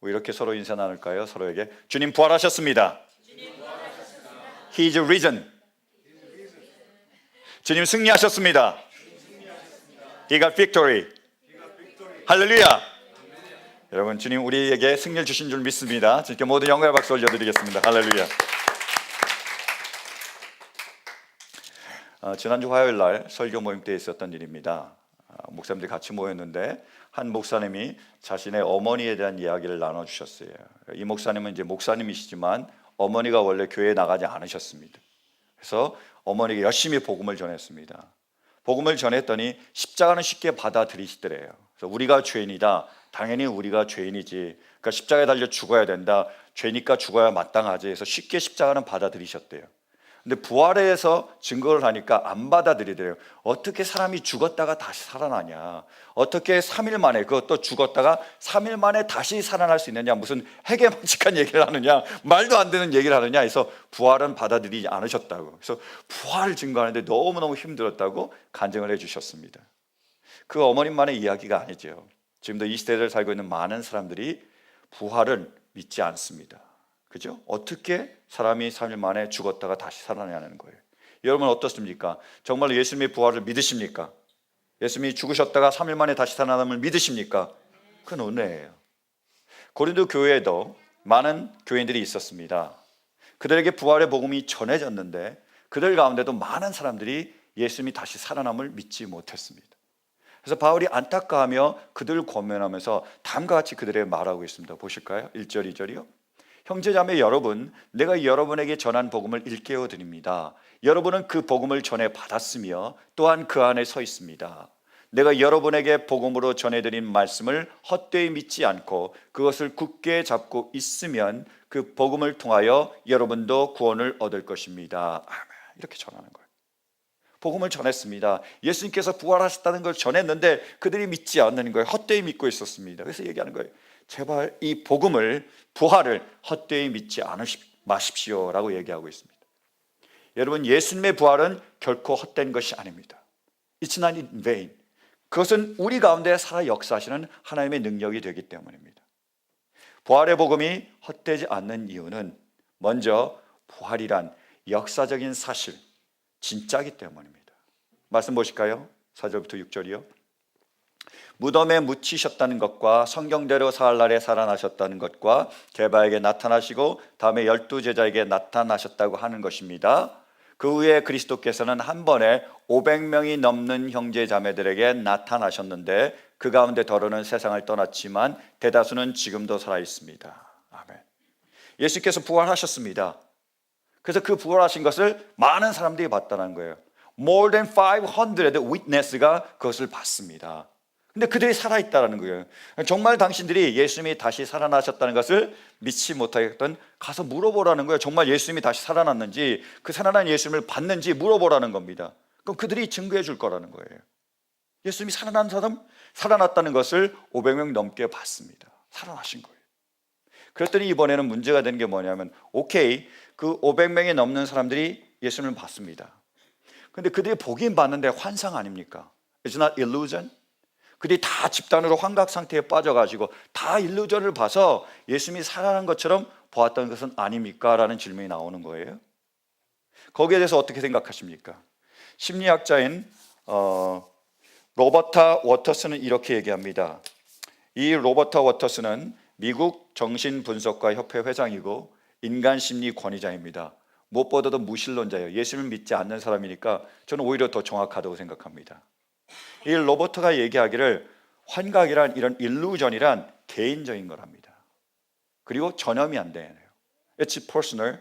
이렇게 서로 인사 나눌까요? 서로에게 주님 부활하셨습니다. He is risen. 주님 승리하셨습니다. He got victory. 할렐루야. 여러분, 주님 우리에게 승리를 주신 줄 믿습니다. 주님께 모든 영광의 박수 올려드리겠습니다. 할렐루야. 지난주 화요일 날 설교 모임 때 있었던 일입니다. 목사님들이 같이 모였는데 한 목사님이 자신의 어머니에 대한 이야기를 나눠주셨어요. 이 목사님은 이제 목사님이시지만 어머니가 원래 교회에 나가지 않으셨습니다. 그래서 어머니에게 열심히 복음을 전했습니다. 복음을 전했더니 십자가는 쉽게 받아들이시더래요. 그래서 우리가 죄인이다. 당연히 우리가 죄인이지. 그러니까 십자가에 달려 죽어야 된다. 죄니까 죽어야 마땅하지. 해서 쉽게 십자가는 받아들이셨대요. 근데 부활에서 증거를 하니까 안 받아들이더래요. 어떻게 사람이 죽었다가 다시 살아나냐? 어떻게 3일 만에, 그것도 죽었다가 3일 만에 다시 살아날 수 있느냐? 무슨 해괴망측한 얘기를 하느냐? 말도 안 되는 얘기를 하느냐? 해서 부활은 받아들이지 않으셨다고. 그래서 부활을 증거하는데 너무너무 힘들었다고 간증을 해주셨습니다. 그 어머님만의 이야기가 아니죠. 지금도 이 시대를 살고 있는 많은 사람들이 부활을 믿지 않습니다. 그죠? 어떻게 사람이 3일 만에 죽었다가 다시 살아나냐는 거예요. 여러분 어떻습니까? 정말로 예수님의 부활을 믿으십니까? 예수님이 죽으셨다가 3일 만에 다시 살아남을 믿으십니까? 그건 은혜예요. 고린도 교회에도 많은 교인들이 있었습니다. 그들에게 부활의 복음이 전해졌는데 그들 가운데도 많은 사람들이 예수님이 다시 살아남을 믿지 못했습니다. 그래서 바울이 안타까워하며 그들을 권면하면서 다음과 같이 그들에게 말하고 있습니다. 보실까요? 1절, 2절이요. 형제자매 여러분, 내가 여러분에게 전한 복음을 일깨워 드립니다. 여러분은 그 복음을 전해 받았으며 또한 그 안에 서 있습니다. 내가 여러분에게 복음으로 전해드린 말씀을 헛되이 믿지 않고 그것을 굳게 잡고 있으면 그 복음을 통하여 여러분도 구원을 얻을 것입니다. 아멘. 이렇게 전하는 거예요. 복음을 전했습니다. 예수님께서 부활하셨다는 걸 전했는데 그들이 믿지 않는 거예요. 헛되이 믿고 있었습니다. 그래서 얘기하는 거예요. 제발 이 복음을, 부활을 헛되이 믿지 마십시오라고 얘기하고 있습니다. 여러분, 예수님의 부활은 결코 헛된 것이 아닙니다. It's not in vain. 그것은 우리 가운데 살아 역사하시는 하나님의 능력이 되기 때문입니다. 부활의 복음이 헛되지 않는 이유는 먼저 부활이란 역사적인 사실, 진짜이기 때문입니다. 말씀 보실까요? 4절부터 6절이요. 무덤에 묻히셨다는 것과 성경대로 사흘날에 살아나셨다는 것과 게바에게 나타나시고 다음에 12제자에게 나타나셨다고 하는 것입니다. 그 후에 그리스도께서는 한 번에 500명이 넘는 형제 자매들에게 나타나셨는데 그 가운데 더러는 세상을 떠났지만 대다수는 지금도 살아있습니다. 아멘. 예수께서 부활하셨습니다. 그래서 그 부활하신 것을 많은 사람들이 봤다는 거예요. More than 500 witness가 그것을 봤습니다. 근데 그들이 살아있다는 거예요. 정말 당신들이 예수님이 다시 살아나셨다는 것을 믿지 못하겠던 가서 물어보라는 거예요. 정말 예수님이 다시 살아났는지 그 살아난 예수님을 봤는지 물어보라는 겁니다. 그럼 그들이 증거해 줄 거라는 거예요. 예수님이 살아난 사람, 살아났다는 것을 500명 넘게 봤습니다. 살아나신 거예요. 그랬더니 이번에는 문제가 되는 게 뭐냐면 오케이, 그 500명이 넘는 사람들이 예수님을 봤습니다. 근데 그들이 보긴 봤는데 환상 아닙니까? It's not illusion? 그들이 다 집단으로 환각 상태에 빠져가지고 다 일루전을 봐서 예수님이 살아난 것처럼 보았던 것은 아닙니까? 라는 질문이 나오는 거예요. 거기에 대해서 어떻게 생각하십니까? 심리학자인 로버타 워터스는 이렇게 얘기합니다. 이 로버타 워터스는 미국 정신분석가 협회 회장이고 인간심리 권위자입니다. 무엇보다도 무신론자예요. 예수님을 믿지 않는 사람이니까 저는 오히려 더 정확하다고 생각합니다. 이 로버트가 얘기하기를 환각이란 이런 일루전이란 개인적인 거랍니다. 그리고 전염이 안 되네요. It's personal.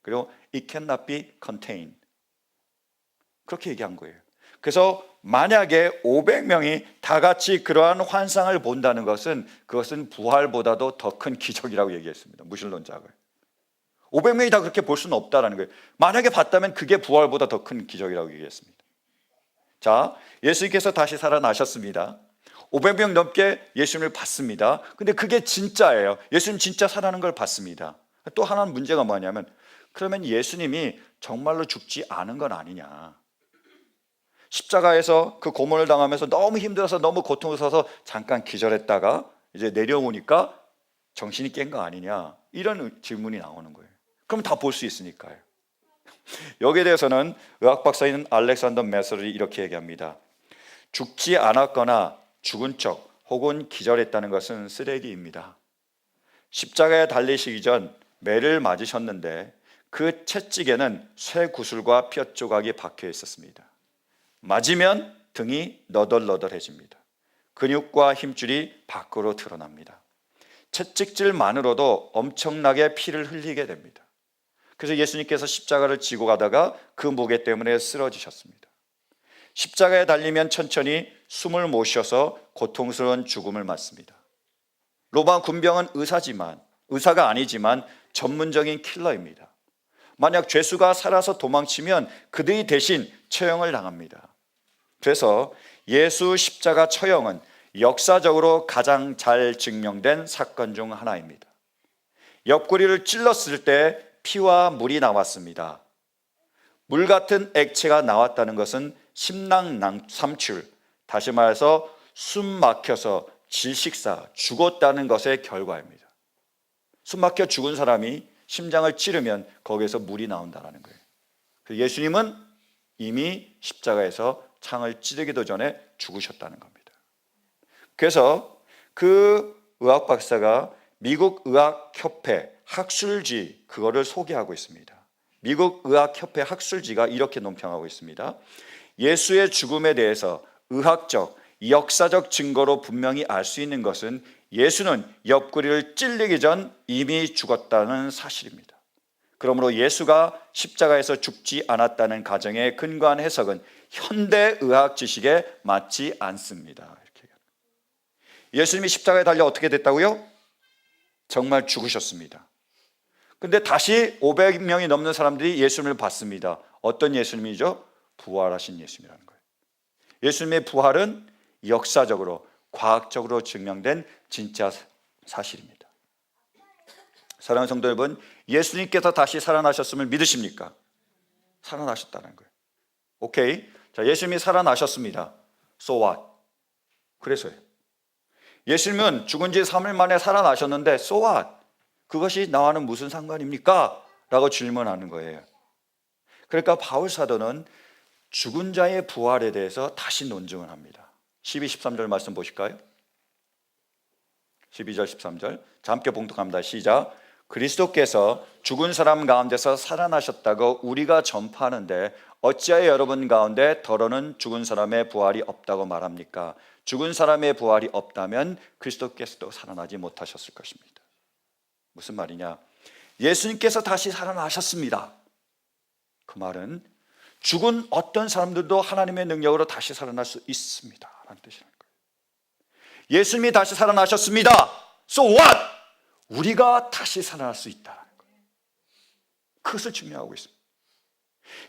그리고 it cannot be contained. 그렇게 얘기한 거예요. 그래서 만약에 500명이 다 같이 그러한 환상을 본다는 것은 그것은 부활보다도 더 큰 기적이라고 얘기했습니다. 무신론자가. 500명이 다 그렇게 볼 수는 없다는 거예요. 만약에 봤다면 그게 부활보다 더 큰 기적이라고 얘기했습니다. 자, 예수님께서 다시 살아나셨습니다. 500명 넘게 예수님을 봤습니다. 근데 그게 진짜예요. 예수님 진짜 살아나는 걸 봤습니다. 또 하나는 문제가 뭐냐면 그러면 예수님이 정말로 죽지 않은 건 아니냐. 십자가에서 그 고문을 당하면서 너무 힘들어서 너무 고통스러워서 잠깐 기절했다가 이제 내려오니까 정신이 깬 거 아니냐, 이런 질문이 나오는 거예요. 그럼 다 볼 수 있으니까요. 여기에 대해서는 의학 박사인 알렉산더 메설이 이렇게 얘기합니다. 죽지 않았거나 죽은 척 혹은 기절했다는 것은 쓰레기입니다. 십자가에 달리시기 전 매를 맞으셨는데 그 채찍에는 쇠 구슬과 뼈 조각이 박혀 있었습니다. 맞으면 등이 너덜너덜해집니다. 근육과 힘줄이 밖으로 드러납니다. 채찍질만으로도 엄청나게 피를 흘리게 됩니다. 그래서 예수님께서 십자가를 지고 가다가 그 무게 때문에 쓰러지셨습니다. 십자가에 달리면 천천히 숨을 못 쉬어서 고통스러운 죽음을 맞습니다. 로마 군병은 의사가 아니지만 전문적인 킬러입니다. 만약 죄수가 살아서 도망치면 그들이 대신 처형을 당합니다. 그래서 예수 십자가 처형은 역사적으로 가장 잘 증명된 사건 중 하나입니다. 옆구리를 찔렀을 때 피와 물이 나왔습니다. 물 같은 액체가 나왔다는 것은 심낭삼출, 다시 말해서 숨 막혀서 질식사, 죽었다는 것의 결과입니다. 숨 막혀 죽은 사람이 심장을 찌르면 거기에서 물이 나온다는 거예요. 예수님은 이미 십자가에서 창을 찌르기도 전에 죽으셨다는 겁니다. 그래서 그 의학 박사가 미국 의학협회 학술지 그거를 소개하고 있습니다. 미국 의학협회 학술지가 이렇게 논평하고 있습니다. 예수의 죽음에 대해서 의학적, 역사적 증거로 분명히 알 수 있는 것은 예수는 옆구리를 찔리기 전 이미 죽었다는 사실입니다. 그러므로 예수가 십자가에서 죽지 않았다는 가정에 근거한 해석은 현대 의학 지식에 맞지 않습니다. 이렇게. 예수님이 십자가에 달려 어떻게 됐다고요? 정말 죽으셨습니다. 근데 다시 500명이 넘는 사람들이 예수님을 봤습니다. 어떤 예수님이죠? 부활하신 예수님이라는 거예요. 예수님의 부활은 역사적으로, 과학적으로 증명된 진짜 사실입니다. 사랑하는 성도 여러분, 예수님께서 다시 살아나셨음을 믿으십니까? 살아나셨다는 거예요. 오케이. 자, 예수님이 살아나셨습니다. So what? 그래서요. 예수님은 죽은 지 3일 만에 살아나셨는데 So what? 그것이 나와는 무슨 상관입니까? 라고 질문하는 거예요. 그러니까 바울 사도는 죽은 자의 부활에 대해서 다시 논증을 합니다. 12, 13절 말씀 보실까요? 12절, 13절. 자, 함께 봉독합니다. 시작. 그리스도께서 죽은 사람 가운데서 살아나셨다고 우리가 전파하는데 어찌하여 여러분 가운데 더러는 죽은 사람의 부활이 없다고 말합니까? 죽은 사람의 부활이 없다면 그리스도께서도 살아나지 못하셨을 것입니다. 무슨 말이냐? 예수님께서 다시 살아나셨습니다. 그 말은 죽은 어떤 사람들도 하나님의 능력으로 다시 살아날 수 있습니다 라는 뜻이라는 거예요. 예수님이 다시 살아나셨습니다. So what? 우리가 다시 살아날 수 있다는 거예요. 그것을 증명하고 있습니다.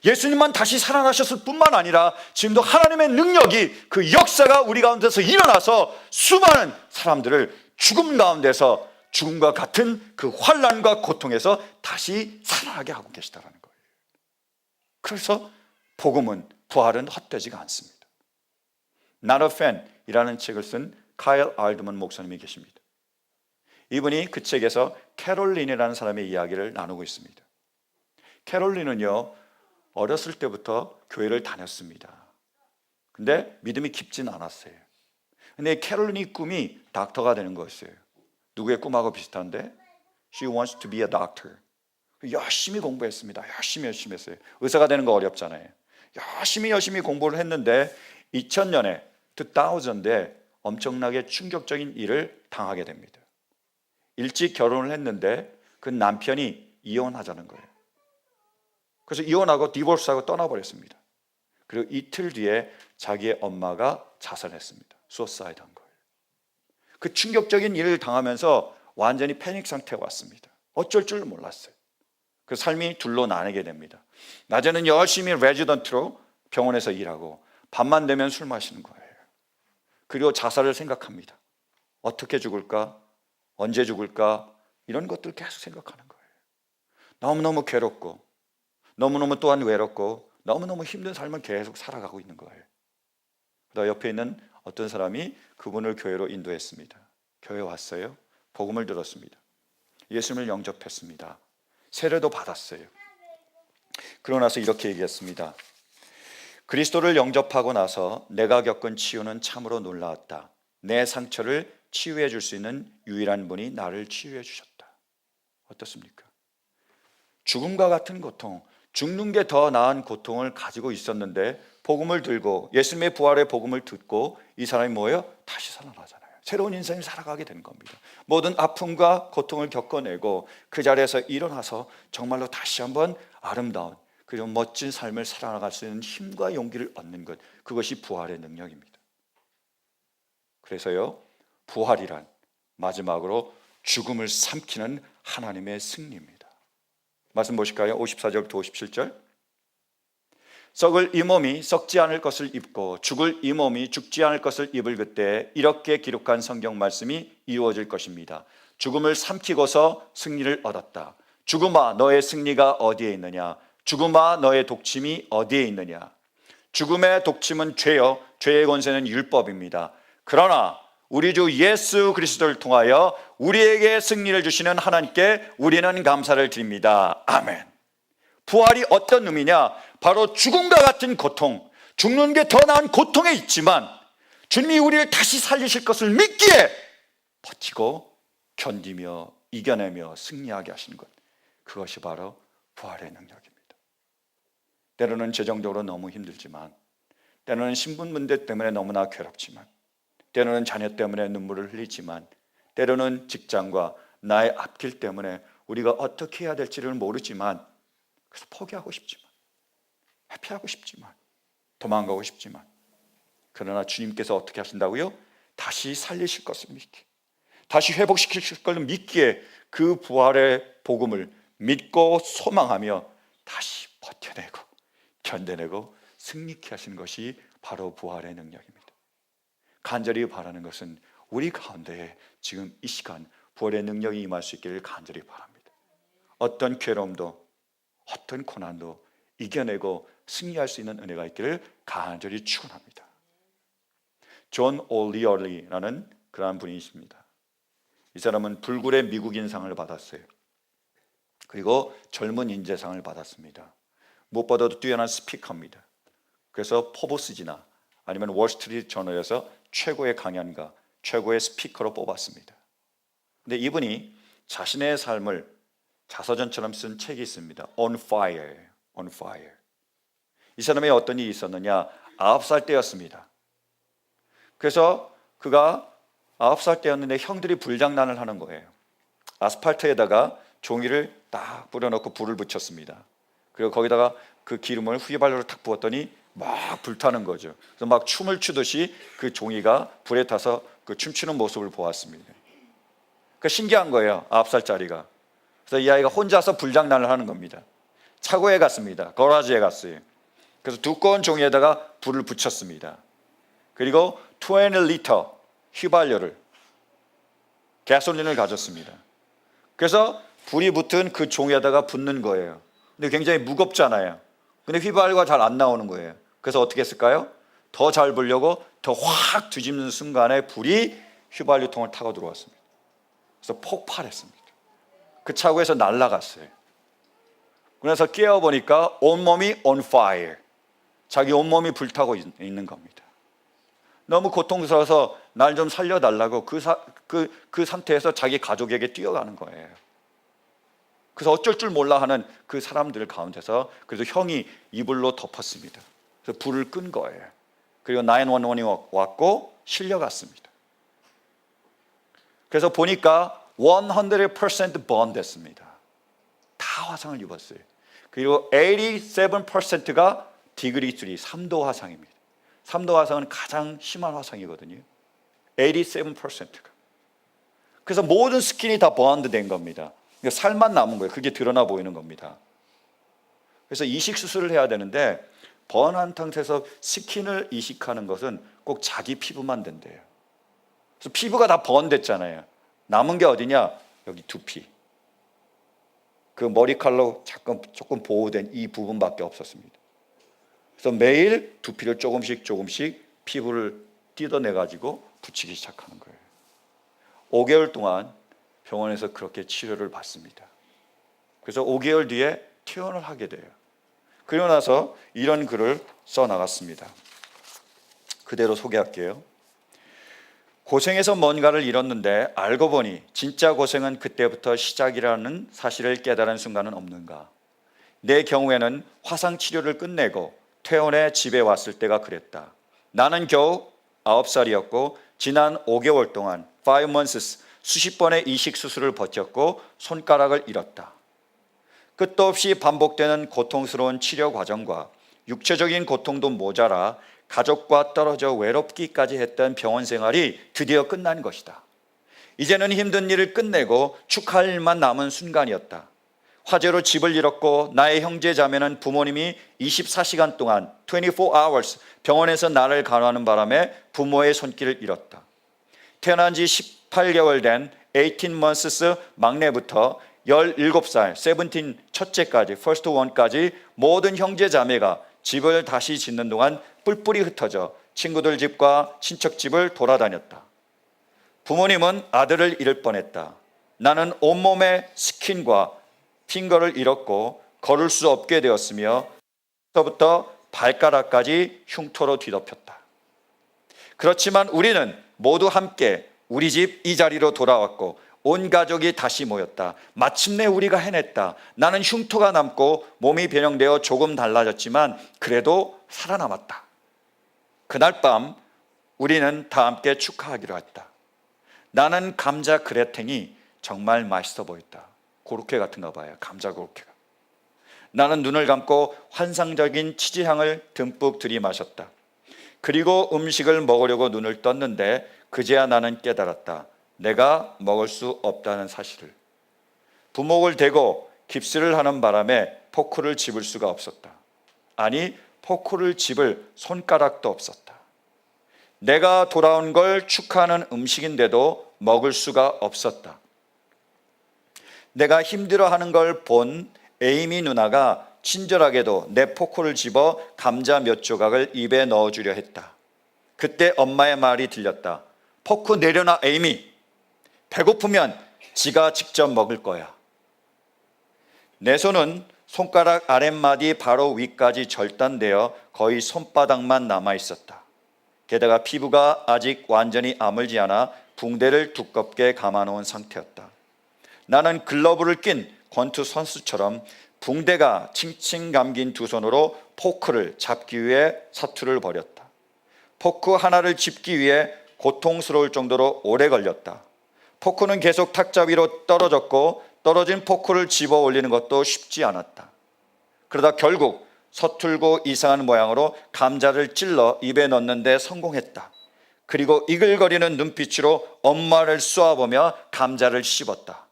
예수님만 다시 살아나셨을 뿐만 아니라 지금도 하나님의 능력이 그 역사가 우리 가운데서 일어나서 수많은 사람들을 죽음 가운데서 죽음과 같은 그 환난과 고통에서 다시 살아나게 하고 계시다는 거예요. 그래서 복음은, 부활은 헛되지가 않습니다. Not a Fan이라는 책을 쓴 카일 알드먼 목사님이 계십니다. 이분이 그 책에서 캐롤린이라는 사람의 이야기를 나누고 있습니다. 캐롤린은요, 어렸을 때부터 교회를 다녔습니다. 근데 믿음이 깊지는 않았어요. 근데 캐롤린의 꿈이 닥터가 되는 거였어요. 누구의 꿈하고 비슷한데? She wants to be a doctor. 열심히 공부했습니다. 열심히 했어요. 의사가 되는 거 어렵잖아요. 열심히 공부를 했는데 2000년에 엄청나게 충격적인 일을 당하게 됩니다. 일찍 결혼을 했는데 그 남편이 이혼하자는 거예요. 그래서 이혼하고 디보스하고 떠나버렸습니다. 그리고 이틀 뒤에 자기의 엄마가 자살했습니다. 수사이드한 거예요. 그 충격적인 일을 당하면서 완전히 패닉 상태가 왔습니다. 어쩔 줄 몰랐어요. 그 삶이 둘로 나뉘게 됩니다. 낮에는 열심히 레지던트로 병원에서 일하고 밤만 되면 술 마시는 거예요. 그리고 자살을 생각합니다. 어떻게 죽을까? 언제 죽을까? 이런 것들을 계속 생각하는 거예요. 너무너무 괴롭고 너무너무 또한 외롭고 너무너무 힘든 삶을 계속 살아가고 있는 거예요. 그러다 옆에 있는 어떤 사람이 그분을 교회로 인도했습니다. 교회에 왔어요. 복음을 들었습니다. 예수님을 영접했습니다. 세례도 받았어요. 그러고 나서 이렇게 얘기했습니다. 그리스도를 영접하고 나서 내가 겪은 치유는 참으로 놀라웠다. 내 상처를 치유해 줄 수 있는 유일한 분이 나를 치유해 주셨다. 어떻습니까? 죽음과 같은 고통, 죽는 게 더 나은 고통을 가지고 있었는데 복음을 들고 예수님의 부활의 복음을 듣고 이 사람이 뭐예요? 다시 살아나잖아요. 새로운 인생을 살아가게 된 겁니다. 모든 아픔과 고통을 겪어내고 그 자리에서 일어나서 정말로 다시 한번 아름다운 그리고 멋진 삶을 살아나갈 수 있는 힘과 용기를 얻는 것, 그것이 부활의 능력입니다. 그래서요, 부활이란 마지막으로 죽음을 삼키는 하나님의 승리입니다. 말씀 보실까요? 54절부터 57절. 썩을 이 몸이 썩지 않을 것을 입고 죽을 이 몸이 죽지 않을 것을 입을 그때 이렇게 기록한 성경 말씀이 이루어질 것입니다. 죽음을 삼키고서 승리를 얻었다. 죽음아 너의 승리가 어디에 있느냐? 죽음아 너의 독침이 어디에 있느냐? 죽음의 독침은 죄요, 죄의 권세는 율법입니다. 그러나 우리 주 예수 그리스도를 통하여 우리에게 승리를 주시는 하나님께 우리는 감사를 드립니다. 아멘. 부활이 어떤 의미냐? 바로 죽음과 같은 고통, 죽는 게 더 나은 고통에 있지만 주님이 우리를 다시 살리실 것을 믿기에 버티고 견디며 이겨내며 승리하게 하시는 것, 그것이 바로 부활의 능력입니다. 때로는 재정적으로 너무 힘들지만, 때로는 신분 문제 때문에 너무나 괴롭지만, 때로는 자녀 때문에 눈물을 흘리지만, 때로는 직장과 나의 앞길 때문에 우리가 어떻게 해야 될지를 모르지만, 그래서 포기하고 싶지만, 회피하고 싶지만, 도망가고 싶지만, 그러나 주님께서 어떻게 하신다고요? 다시 살리실 것을 믿기, 다시 회복시키실 것을 믿기에 그 부활의 복음을 믿고 소망하며 다시 버텨내고 견뎌내고 승리케 하시는 것이 바로 부활의 능력입니다. 간절히 바라는 것은 우리 가운데에 지금 이 시간 부활의 능력이 임할 수 있기를 간절히 바랍니다. 어떤 괴로움도 어떤 고난도 이겨내고 승리할 수 있는 은혜가 있기를 간절히 축원합니다. 존 올리얼리라는 그러한 분이 있습니다. 이 사람은 불굴의 미국인상을 받았어요. 그리고 젊은 인재상을 받았습니다. 무엇보다도 뛰어난 스피커입니다. 그래서 포브스지나 아니면 월스트리트 저널에서 최고의 강연가, 최고의 스피커로 뽑았습니다. 근데 이분이 자신의 삶을 자서전처럼 쓴 책이 있습니다. On Fire, On Fire. 이 사람의 어떤 일이 있었느냐? 9살 때였습니다. 그래서 그가 9살 때였는데 형들이 불장난을 하는 거예요. 아스팔트에다가 종이를 딱 뿌려놓고 불을 붙였습니다. 그리고 거기다가 그 기름을 휘발유로 탁 부었더니 막 불타는 거죠. 그래서 막 춤을 추듯이 그 종이가 불에 타서 그 춤추는 모습을 보았습니다. 그 신기한 거예요. 9살짜리가. 그래서 이 아이가 혼자서 불장난을 하는 겁니다. 차고에 갔습니다. 거라지에 갔어요. 그래서 두꺼운 종이에다가 불을 붙였습니다. 그리고 20리터 휘발유를, 가솔린을 가졌습니다. 그래서 불이 붙은 그 종이에다가 붓는 거예요. 근데 굉장히 무겁잖아요. 근데 휘발유가 잘 안 나오는 거예요. 그래서 어떻게 했을까요? 더 잘 불려고 더 확 뒤집는 순간에 불이 휘발유통을 타고 들어왔습니다. 그래서 폭발했습니다. 그 차고에서 날아갔어요. 그래서 깨어보니까 온몸이 on fire, 자기 온몸이 불타고 있는 겁니다. 너무 고통스러워서 날 좀 살려달라고 그 상태에서 자기 가족에게 뛰어가는 거예요. 그래서 어쩔 줄 몰라 하는 그 사람들 가운데서 그래서 형이 이불로 덮었습니다. 그래서 불을 끈 거예요. 그리고 911이 왔고 실려갔습니다. 그래서 보니까 100% burn 됐습니다. 다 화상을 입었어요. 그리고 87%가 디그리 3도 화상입니다. 3도 화상은 가장 심한 화상이거든요. 87%가. 그래서 모든 스킨이 다 버언드 된 겁니다. 살만 남은 거예요. 그게 드러나 보이는 겁니다. 그래서 이식 수술을 해야 되는데 번한 상태에서 스킨을 이식하는 것은 꼭 자기 피부만 된대요. 그래서 피부가 다 번됐잖아요. 남은 게 어디냐? 여기 두피. 그 머리칼로 조금 보호된 이 부분밖에 없었습니다. 그래서 매일 두피를 조금씩 피부를 뜯어내가지고 붙이기 시작하는 거예요. 5개월 동안 병원에서 그렇게 치료를 받습니다. 그래서 5개월 뒤에 퇴원을 하게 돼요. 그리고 나서 이런 글을 써나갔습니다. 그대로 소개할게요. 고생해서 뭔가를 잃었는데 알고 보니 진짜 고생은 그때부터 시작이라는 사실을 깨달은 순간은 없는가? 내 경우에는 화상 치료를 끝내고 퇴원해 집에 왔을 때가 그랬다. 나는 겨우 9살이었고 지난 5개월 동안 5 months 수십 번의 이식 수술을 버텼고 손가락을 잃었다. 끝도 없이 반복되는 고통스러운 치료 과정과 육체적인 고통도 모자라 가족과 떨어져 외롭기까지 했던 병원 생활이 드디어 끝난 것이다. 이제는 힘든 일을 끝내고 축하할 일만 남은 순간이었다. 화재로 집을 잃었고 나의 형제 자매는 부모님이 24시간 동안 24 hours 병원에서 나를 간호하는 바람에 부모의 손길을 잃었다. 태어난 지 18개월 된 18 months 막내부터 17살 17 첫째까지 first one까지 모든 형제 자매가 집을 다시 짓는 동안 뿔뿔이 흩어져 친구들 집과 친척 집을 돌아다녔다. 부모님은 아들을 잃을 뻔했다. 나는 온몸에 스킨과 핑거를 잃었고 걸을 수 없게 되었으며 부터 발가락까지 흉터로 뒤덮였다. 그렇지만 우리는 모두 함께 우리 집 이 자리로 돌아왔고 온 가족이 다시 모였다. 마침내 우리가 해냈다. 나는 흉터가 남고 몸이 변형되어 조금 달라졌지만 그래도 살아남았다. 그날 밤 우리는 다 함께 축하하기로 했다. 나는 감자 그래탱이 정말 맛있어 보였다. 고로케 같은가 봐요. 감자 고로케가. 나는 눈을 감고 환상적인 치즈향을 듬뿍 들이마셨다. 그리고 음식을 먹으려고 눈을 떴는데 그제야 나는 깨달았다. 내가 먹을 수 없다는 사실을. 부목을 대고 깁스를 하는 바람에 포크를 집을 수가 없었다. 아니, 포크를 집을 손가락도 없었다. 내가 돌아온 걸 축하하는 음식인데도 먹을 수가 없었다. 내가 힘들어하는 걸 본 에이미 누나가 친절하게도 내 포크를 집어 감자 몇 조각을 입에 넣어주려 했다. 그때 엄마의 말이 들렸다. 포크 내려놔, 에이미. 배고프면 지가 직접 먹을 거야. 내 손은 손가락 아랫마디 바로 위까지 절단되어 거의 손바닥만 남아 있었다. 게다가 피부가 아직 완전히 아물지 않아 붕대를 두껍게 감아놓은 상태였다. 나는 글러브를 낀 권투 선수처럼 붕대가 칭칭 감긴 두 손으로 포크를 잡기 위해 사투를 벌였다. 포크 하나를 짚기 위해 고통스러울 정도로 오래 걸렸다. 포크는 계속 탁자 위로 떨어졌고 떨어진 포크를 집어 올리는 것도 쉽지 않았다. 그러다 결국 서툴고 이상한 모양으로 감자를 찔러 입에 넣는데 성공했다. 그리고 이글거리는 눈빛으로 엄마를 쏘아보며 감자를 씹었다.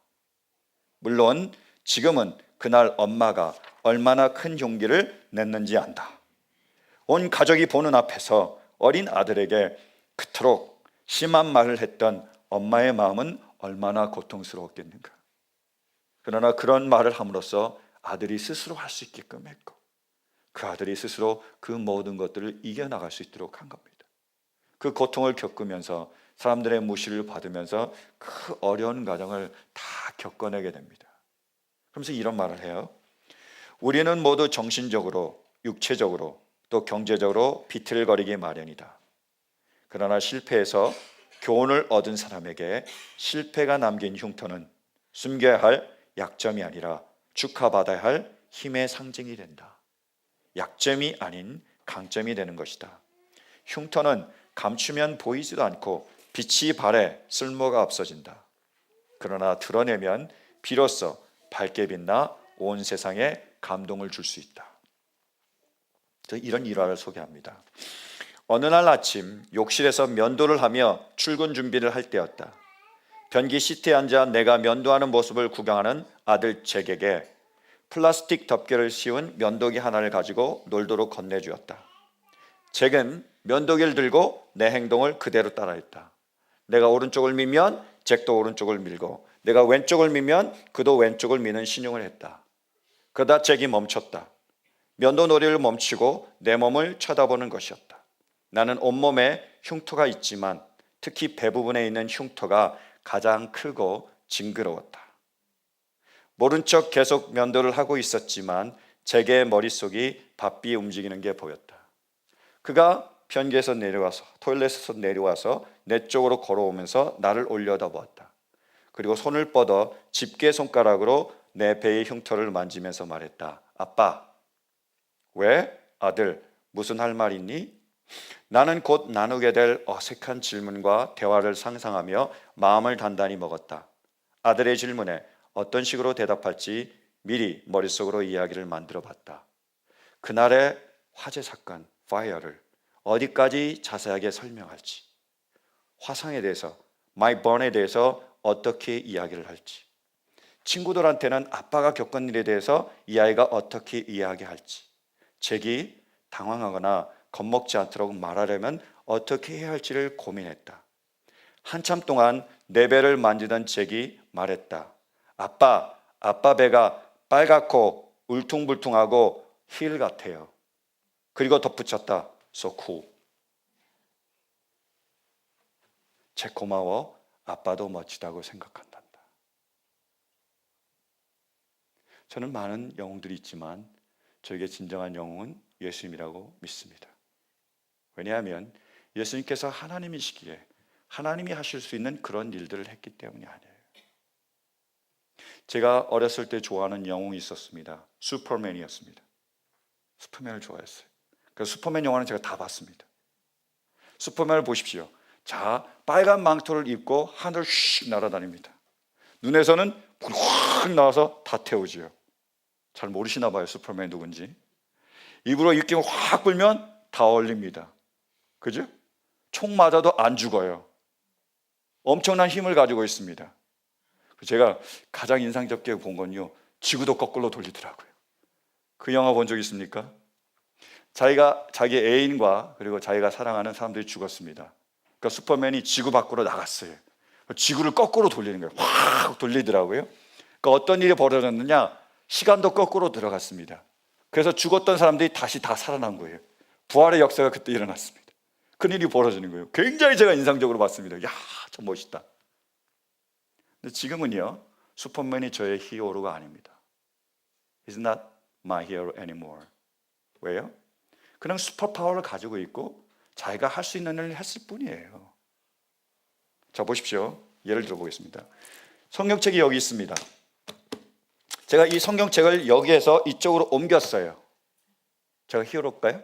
물론 지금은 그날 엄마가 얼마나 큰 용기를 냈는지 안다. 온 가족이 보는 앞에서 어린 아들에게 그토록 심한 말을 했던 엄마의 마음은 얼마나 고통스러웠겠는가. 그러나 그런 말을 함으로써 아들이 스스로 할 수 있게끔 했고 그 아들이 스스로 그 모든 것들을 이겨나갈 수 있도록 한 겁니다. 그 고통을 겪으면서 사람들의 무시를 받으면서 그 어려운 과정을 다 겪어내게 됩니다. 그러면서 이런 말을 해요. 우리는 모두 정신적으로, 육체적으로, 또 경제적으로 비틀거리기 마련이다. 그러나 실패해서 교훈을 얻은 사람에게 실패가 남긴 흉터는 숨겨야 할 약점이 아니라 축하받아야 할 힘의 상징이 된다. 약점이 아닌 강점이 되는 것이다. 흉터는 감추면 보이지도 않고 빛이 발해 쓸모가 없어진다. 그러나 드러내면 비로소 밝게 빛나 온 세상에 감동을 줄 수 있다. 이런 일화를 소개합니다. 어느 날 아침 욕실에서 면도를 하며 출근 준비를 할 때였다. 변기 시트에 앉아 내가 면도하는 모습을 구경하는 아들 잭에게 플라스틱 덮개를 씌운 면도기 하나를 가지고 놀도록 건네주었다. 잭은 면도기를 들고 내 행동을 그대로 따라했다. 내가 오른쪽을 밀면 잭도 오른쪽을 밀고 내가 왼쪽을 밀면 그도 왼쪽을 미는 신용을 했다. 그러다 잭이 멈췄다. 면도놀이를 멈추고 내 몸을 쳐다보는 것이었다. 나는 온몸에 흉터가 있지만 특히 배 부분에 있는 흉터가 가장 크고 징그러웠다. 모른 척 계속 면도를 하고 있었지만 제게의 머릿속이 바삐 움직이는 게 보였다. 그가 변기에서 내려와서, 토일렛에서 내려와서 내 쪽으로 걸어오면서 나를 올려다보았다. 그리고 손을 뻗어 집게 손가락으로 내 배의 흉터를 만지면서 말했다. 아빠. 왜? 아들, 무슨 할 말 있니? 나는 곧 나누게 될 어색한 질문과 대화를 상상하며 마음을 단단히 먹었다. 아들의 질문에 어떤 식으로 대답할지 미리 머릿속으로 이야기를 만들어 봤다. 그날의 화재 사건, fire를 어디까지 자세하게 설명할지, 화상에 대해서, my burn에 대해서 어떻게 이야기를 할지, 친구들한테는 아빠가 겪은 일에 대해서 이 아이가 어떻게 이야기할지, 잭이 당황하거나 겁먹지 않도록 말하려면 어떻게 해야 할지를 고민했다. 한참 동안 내 배를 만지던 잭이 말했다. 아빠 배가 빨갛고 울퉁불퉁하고 힐 같아요. 그리고 덧붙였다. So cool. 잭 고마워. 아빠도 멋지다고 생각한단다. 저는 많은 영웅들이 있지만 저에게 진정한 영웅은 예수님이라고 믿습니다. 왜냐하면 예수님께서 하나님이시기에 하나님이 하실 수 있는 그런 일들을 했기 때문이 아니에요. 제가 어렸을 때 좋아하는 영웅이 있었습니다. 슈퍼맨이었습니다. 슈퍼맨을 좋아했어요. 그래서 슈퍼맨 영화는 제가 다 봤습니다. 슈퍼맨을 보십시오. 자, 빨간 망토를 입고 하늘을 휙 날아다닙니다. 눈에서는 불이 확 나와서 다 태우지요. 잘 모르시나 봐요, 슈퍼맨이 누군지. 입으로 입김을 확 불면 다 얼립니다. 그죠? 총 맞아도 안 죽어요. 엄청난 힘을 가지고 있습니다. 제가 가장 인상 깊게 본 건요, 지구도 거꾸로 돌리더라고요. 그 영화 본 적 있습니까? 자기 애인과 그리고 자기가 사랑하는 사람들이 죽었습니다. 그러니까 슈퍼맨이 지구 밖으로 나갔어요. 지구를 거꾸로 돌리는 거예요. 확 돌리더라고요. 그러니까 어떤 일이 벌어졌느냐? 시간도 거꾸로 들어갔습니다. 그래서 죽었던 사람들이 다시 다 살아난 거예요. 부활의 역사가 그때 일어났습니다. 큰일이 벌어지는 거예요. 굉장히 제가 인상적으로 봤습니다. 야, 참 멋있다. 근데 지금은요, 슈퍼맨이 저의 히어로가 아닙니다. He's not my hero anymore. 왜요? 그냥 슈퍼파워를 가지고 있고 자기가 할 수 있는 일을 했을 뿐이에요. 자, 보십시오. 예를 들어 보겠습니다. 성경책이 여기 있습니다. 제가 이 성경책을 여기에서 이쪽으로 옮겼어요. 제가 히어로일까요?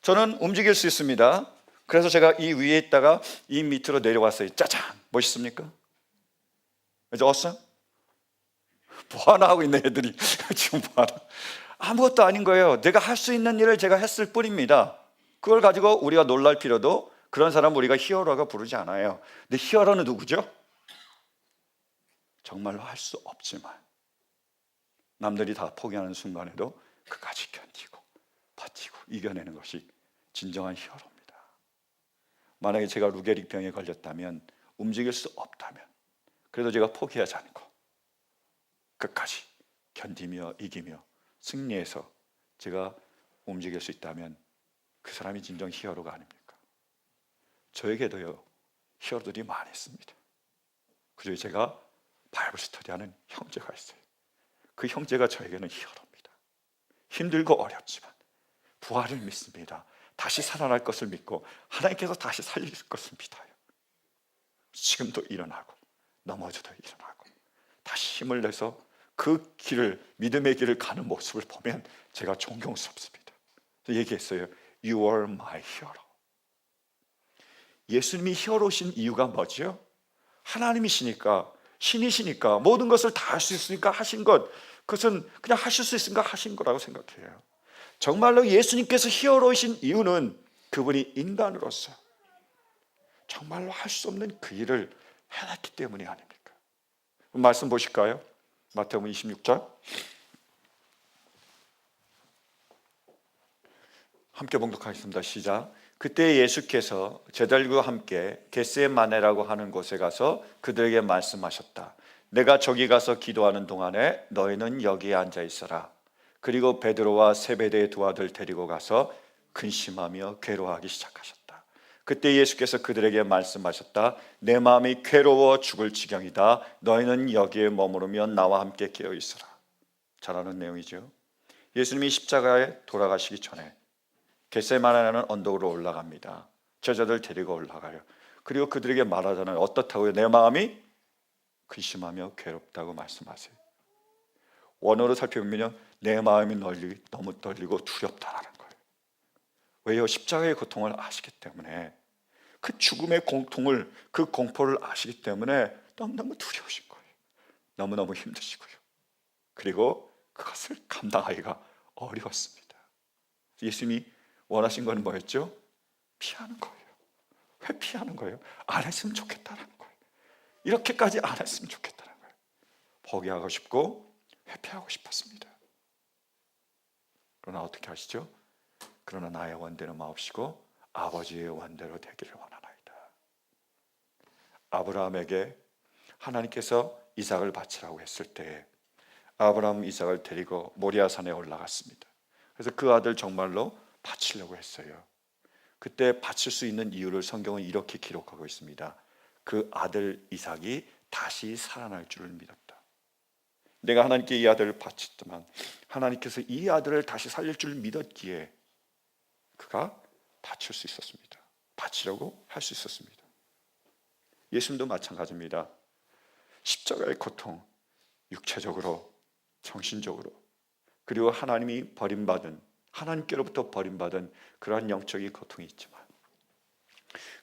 저는 움직일 수 있습니다. 그래서 제가 이 위에 있다가 이 밑으로 내려왔어요. 짜잔! 멋있습니까? 이제 왔어요? 뭐 하나 하고 있네, 애들이. 지금 뭐 하나. 아무것도 아닌 거예요. 내가 할 수 있는 일을 제가 했을 뿐입니다. 그걸 가지고 우리가 놀랄 필요도, 그런 사람 우리가 히어로가 부르지 않아요. 근데 히어로는 누구죠? 정말로 할 수 없지만 남들이 다 포기하는 순간에도 끝까지 견디고 버티고 이겨내는 것이 진정한 히어로입니다. 만약에 제가 루게릭 병에 걸렸다면, 움직일 수 없다면, 그래도 제가 포기하지 않고 끝까지 견디며 이기며 승리해서 제가 움직일 수 있다면 그 사람이 진정 히어로가 아닙니까? 저에게도요, 히어로들이 많이 있습니다. 그중에 제가 바이블 스터디하는 형제가 있어요. 그 형제가 저에게는 히어로입니다. 힘들고 어렵지만 부활을 믿습니다. 다시 살아날 것을 믿고 하나님께서 다시 살릴 것을 믿어요. 지금도 일어나고 넘어져도 일어나고 다시 힘을 내서 그 길을, 믿음의 길을 가는 모습을 보면 제가 존경스럽습니다. 얘기했어요. You are my hero. 예수님이 히어로신 이유가 뭐죠? 하나님이시니까, 신이시니까, 모든 것을 다 할 수 있으니까 하신 것, 그것은 그냥 하실 수 있으니까 하신 거라고 생각해요. 정말로 예수님께서 히어로이신 이유는 그분이 인간으로서 정말로 할 수 없는 그 일을 해냈기 때문이 아닙니까? 말씀 보실까요? 마태복음 26장 함께 봉독하겠습니다. 시작. 그때 예수께서 제자들과 함께 겟세마네라고 하는 곳에 가서 그들에게 말씀하셨다. 내가 저기 가서 기도하는 동안에 너희는 여기에 앉아 있어라. 그리고 베드로와 세베대의 두 아들 데리고 가서 근심하며 괴로워하기 시작하셨다. 그때 예수께서 그들에게 말씀하셨다. 내 마음이 괴로워 죽을 지경이다. 너희는 여기에 머무르면 나와 함께 깨어 있으라. 잘 아는 내용이죠. 예수님이 십자가에 돌아가시기 전에 겟세마네라는 언덕으로 올라갑니다. 제자들 데리고 올라가요. 그리고 그들에게 말하잖아요. 어떻다고요? 내 마음이 근심하며 괴롭다고 말씀하세요. 원어로 살펴보면 내 마음이 너무 떨리고 두렵다라는 거예요. 왜요? 십자가의 고통을 아시기 때문에, 그 죽음의 고통을, 그 공포를 아시기 때문에 너무너무 두려우신 거예요. 너무너무 힘드시고요. 그리고 그것을 감당하기가 어려웠습니다. 예수님이 원하신 건 뭐였죠? 피하는 거예요. 왜 피하는 거예요? 안 했으면 좋겠다는 거예요. 이렇게까지 안 했으면 좋겠다는 거예요. 포기하고 싶고 회피하고 싶었습니다. 그러나 어떻게 하시죠? 그러나 나의 원대로 마옵시고 아버지의 원대로 되기를 원하나이다. 아브라함에게 하나님께서 이삭을 바치라고 했을 때 아브라함 이삭을 데리고 모리아산에 올라갔습니다. 그래서 그 아들 정말로 바치려고 했어요. 그때 바칠 수 있는 이유를 성경은 이렇게 기록하고 있습니다. 그 아들 이삭이 다시 살아날 줄을 믿었다. 내가 하나님께 이 아들을 바쳤지만 하나님께서 이 아들을 다시 살릴 줄 믿었기에 그가 바칠 수 있었습니다. 바치려고 할 수 있었습니다. 예수님도 마찬가지입니다. 십자가의 고통, 육체적으로, 정신적으로, 그리고 하나님이 버림받은, 하나님께로부터 버림받은 그러한 영적인 고통이 있지만,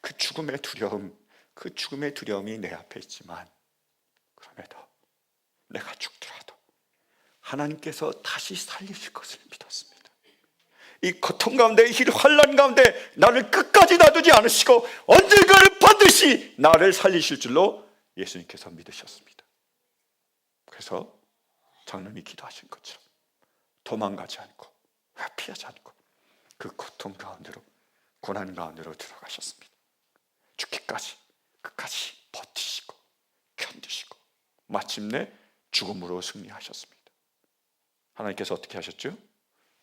그 죽음의 두려움, 그 죽음의 두려움이 내 앞에 있지만, 그럼에도 내가 죽더라도 하나님께서 다시 살리실 것을 믿었습니다. 이 고통 가운데, 이 환난 가운데 나를 끝까지 놔두지 않으시고 언젠가는 반드시 나를 살리실 줄로 예수님께서 믿으셨습니다. 그래서 장로님이 기도하신 것처럼 도망가지 않고 회피하지 않고 그 고통 가운데로, 고난 가운데로 들어가셨습니다. 죽기까지 끝까지 버티시고 견디시고 마침내 죽음으로 승리하셨습니다. 하나님께서 어떻게 하셨죠?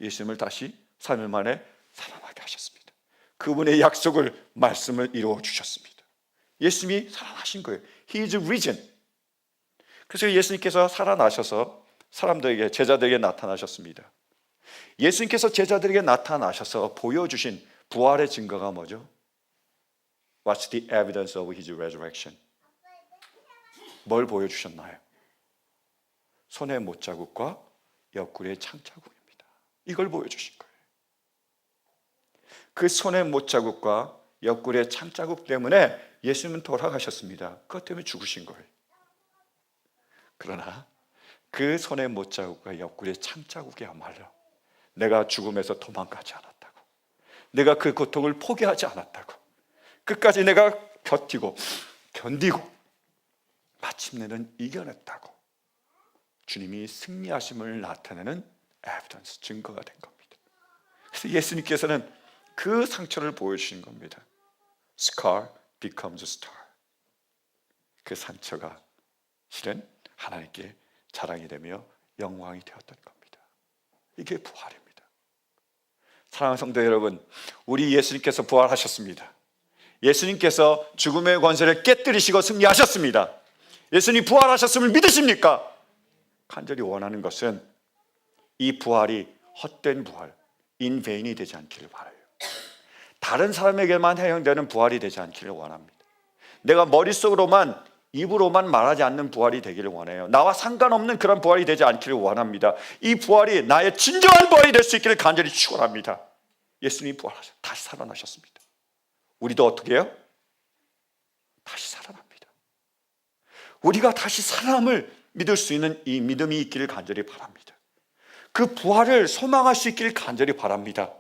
예수님을 다시 3일 만에 살아나게 하셨습니다. 그분의 약속을, 말씀을 이루어 주셨습니다. 예수님이 살아나신 거예요. He is risen. 그래서 예수님께서 살아나셔서 사람들에게, 제자들에게 나타나셨습니다. 예수님께서 제자들에게 나타나셔서 보여주신 부활의 증거가 뭐죠? What's the evidence of His resurrection? 뭘 보여주셨나요? 손의 못자국과 옆구리의 창자국입니다. 이걸 보여주신 거예요. 그 손의 못자국과 옆구리의 창자국 때문에 예수님은 돌아가셨습니다. 그것 때문에 죽으신 거예요. 그러나 그 손의 못자국과 옆구리의 창자국이야말로 내가 죽음에서 도망가지 않았다고, 내가 그 고통을 포기하지 않았다고, 끝까지 내가 버티고 견디고 마침내는 이겨냈다고 주님이 승리하심을 나타내는 에비던스, 증거가 된 겁니다. 그래서 예수님께서는 그 상처를 보여주신 겁니다. Scar becomes a star. 그 상처가 실은 하나님께 자랑이 되며 영광이 되었던 겁니다. 이게 부활입니다. 사랑하는 성도 여러분, 우리 예수님께서 부활하셨습니다. 예수님께서 죽음의 권세를 깨뜨리시고 승리하셨습니다. 예수님 부활하셨음을 믿으십니까? 간절히 원하는 것은 이 부활이 헛된 부활, in vain이 되지 않기를 바라요. 다른 사람에게만 해당되는 부활이 되지 않기를 원합니다. 내가 머릿속으로만, 입으로만 말하지 않는 부활이 되기를 원해요. 나와 상관없는 그런 부활이 되지 않기를 원합니다. 이 부활이 나의 진정한 부활이 될 수 있기를 간절히 축원합니다. 예수님이 부활하셨, 다시 살아나셨습니다. 우리도 어떻게 해요? 다시 살아납니다. 우리가 다시 살아남을 믿을 수 있는 이 믿음이 있기를 간절히 바랍니다. 그 부활을 소망할 수 있기를 간절히 바랍니다.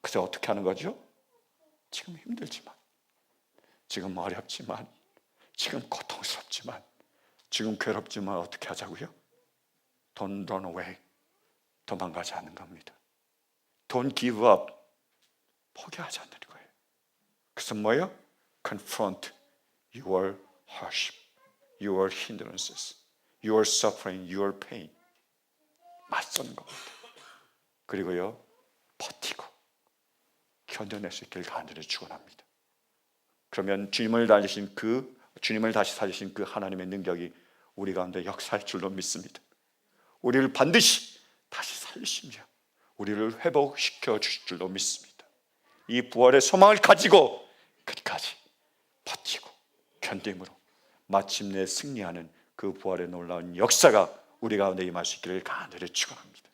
그래서 어떻게 하는 거죠? 지금 힘들지만, 지금 어렵지만, 지금 고통스럽지만, 지금 괴롭지만 어떻게 하자고요? Don't run away. 도망가지 않는 겁니다. Don't give up. 포기하지 않는 거예요. 그래서 뭐예요? Confront your hardship, your hindrances, your suffering, your pain. 맞서는 겁니다. 그리고요, 버티고 견뎌낼 수 있기를 간절히 축원합니다. 그러면 주님을 다시 살리신 그 하나님의 능력이 우리 가운데 역사할 줄로 믿습니다. 우리를 반드시 다시 살리시며 우리를 회복시켜 주실 줄로 믿습니다. 이 부활의 소망을 가지고 끝까지 버티고 견딤으로 마침내 승리하는 그 부활의 놀라운 역사가 우리 가운데 임할 수 있기를 간절히 축원합니다.